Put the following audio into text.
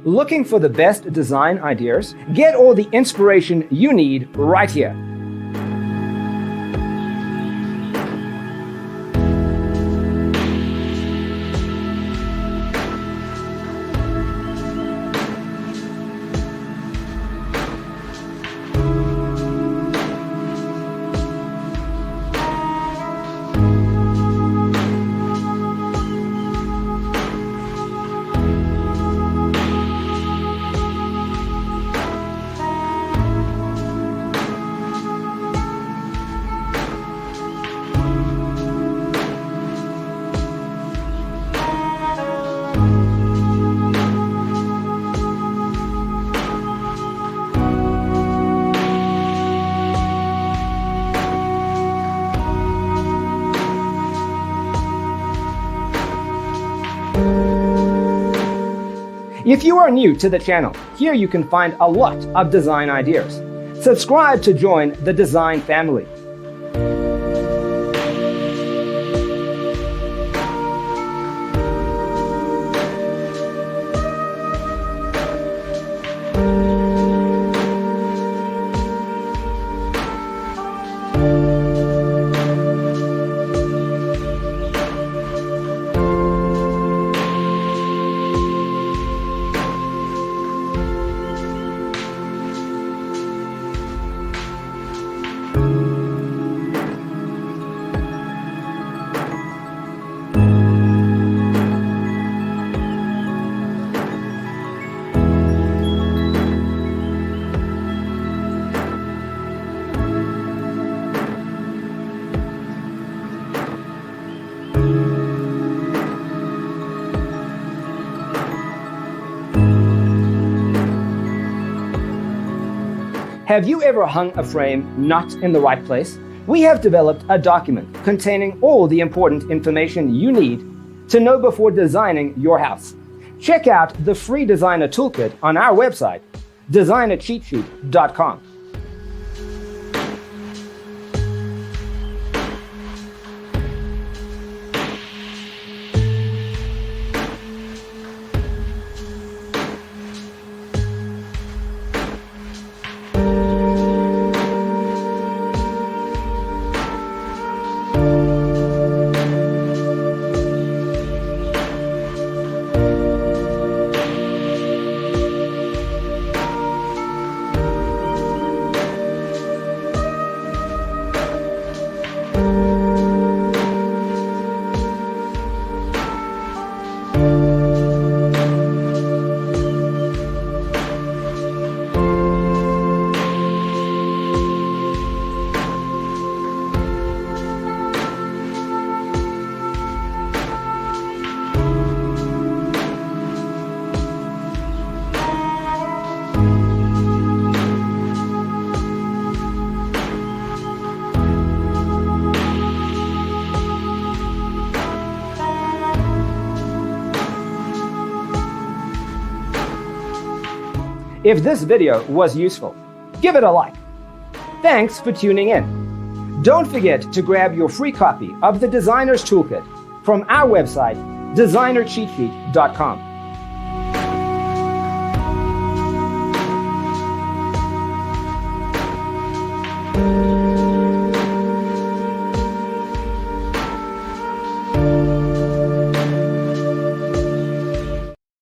Looking for the best design ideas? Get all the inspiration you need right here. If you are new to the channel, here you can find a lot of design ideas. Subscribe to join the design family. Have you ever hung a frame not in the right place? We have developed a document containing all the important information you need to know before designing your house. Check out the free designer toolkit on our website, designercheatsheet.com. If this video was useful, give it a like. Thanks for tuning in. Don't forget to grab your free copy of the Designer's Toolkit from our website, designercheatsheet.com.